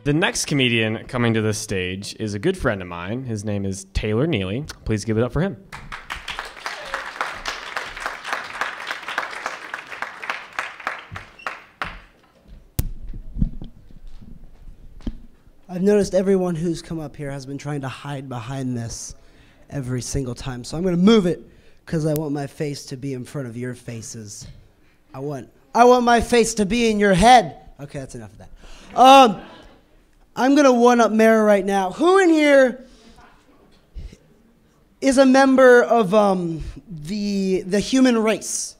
The next comedian coming to the stage is a good friend of mine. His name is Taylor Neely. Please give it up for him. I've noticed everyone who's come up here has been trying to hide behind this every single time. So I'm going to move it because I want my face to be in front of your faces. I want my face to be in your head. Okay, that's enough of that. I'm going to one-up Mara right now. Who in here is a member of the human race?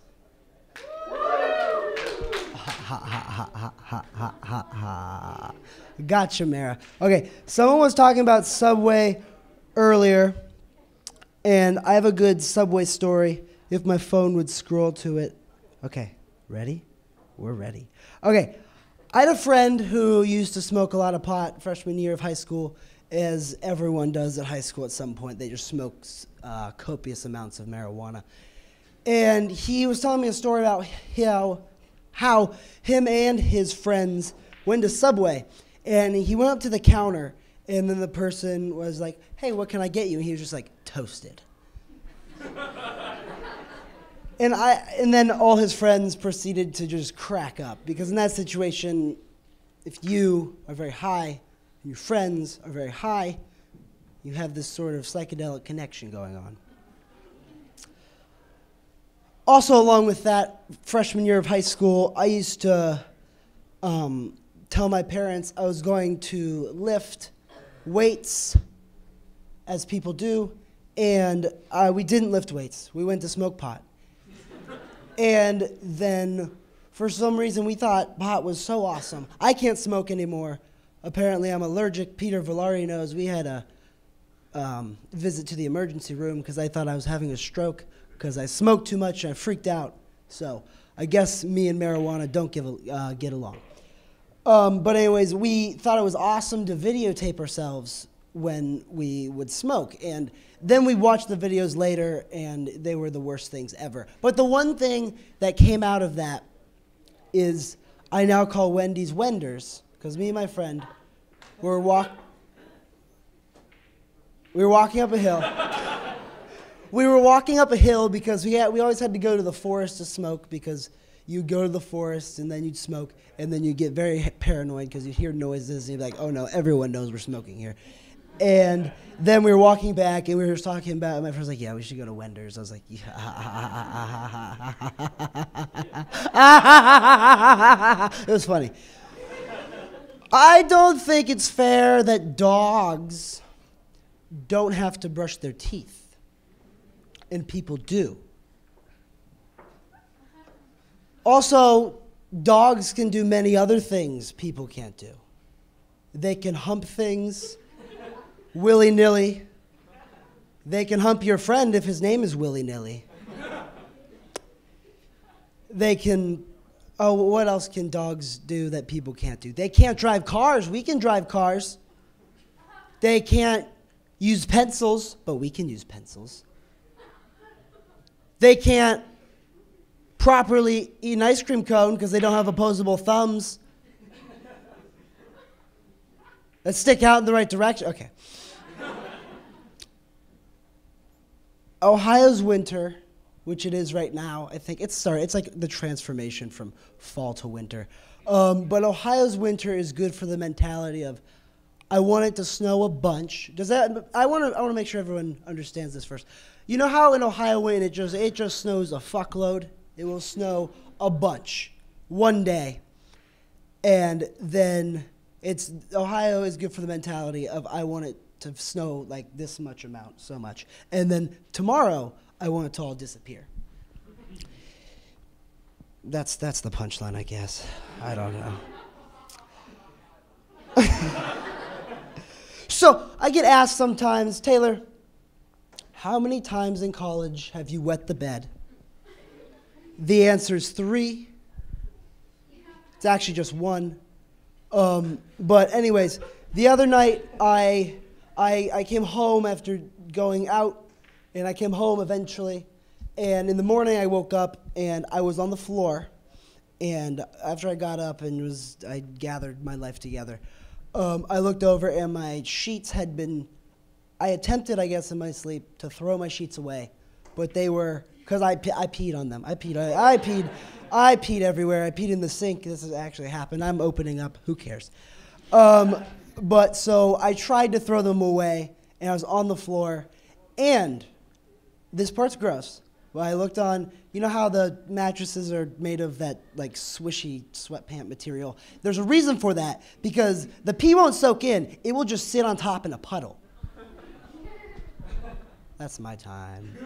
Gotcha, Mara. Okay, someone was talking about Subway earlier, and I have a good Subway story if my phone would scroll to it. Okay, ready? We're ready. Okay, I had a friend who used to smoke a lot of pot freshman year of high school, as everyone does at high school at some point. They just smoke copious amounts of marijuana. And he was telling me a story about how him and his friends went to Subway. And he went up to the counter, and then the person was like, "Hey, what can I get you?" And he was just like, "Toasted." And then all his friends proceeded to just crack up, because in that situation, if you are very high and your friends are very high, you have this sort of psychedelic connection going on. Also, along with that, freshman year of high school, I used to tell my parents I was going to lift weights, as people do, and we didn't lift weights. We went to smoke pot. And then, for some reason, we thought pot was so awesome. I can't smoke anymore. Apparently, I'm allergic. Peter Villari knows. We had a visit to the emergency room because I thought I was having a stroke because I smoked too much and I freaked out. So I guess me and marijuana don't get along. But anyways, we thought it was awesome to videotape ourselves when we would smoke. And then we watched the videos later, and they were the worst things ever. But the one thing that came out of that is I now call Wendy's Wenders, because me and my friend were walking up a hill. We were walking up a hill because we always had to go to the forest to smoke, because you'd go to the forest and then you'd smoke, and then you'd get very paranoid because you'd hear noises and you'd be like, "Oh no, everyone knows we're smoking here." And then we were walking back and we were talking about it. My friend was like, "Yeah, we should go to Wenders." I was like, "Yeah." It was funny. I don't think it's fair that dogs don't have to brush their teeth, and people do. Also, dogs can do many other things people can't do. They can hump things willy-nilly. They can hump your friend if his name is willy-nilly. They can, what else can dogs do that people can't do? They can't drive cars. We can drive cars. They can't use pencils, but we can use pencils. They can't properly eat an ice cream cone because they don't have opposable thumbs that stick out in the right direction. Okay. Ohio's winter, which it is right now, I think it's like the transformation from fall to winter. But Ohio's winter is good for the mentality of, I want it to snow a bunch. I want to make sure everyone understands this first. You know how in Ohio when it just snows a fuckload? It will snow a bunch one day. And then Ohio is good for the mentality of, I want it to snow like this much amount, so much. And then tomorrow, I want it to all disappear. That's the punchline, I guess. I don't know. So I get asked sometimes, "Taylor, how many times in college have you wet the bed?" The answer is 3. It's actually just 1. But anyways, the other night I came home after going out, and I came home eventually, and in the morning I woke up and I was on the floor, and after I got up and I gathered my life together, I looked over and my sheets had been, I attempted, I guess, in my sleep to throw my sheets away, but they were, because I peed on them. I peed everywhere. I peed in the sink. This has actually happened. I'm opening up. Who cares? But so I tried to throw them away, and I was on the floor, and this part's gross. But I looked on, you know how the mattresses are made of that like swishy sweatpant material? There's a reason for that, because the pee won't soak in. It will just sit on top in a puddle. That's my time.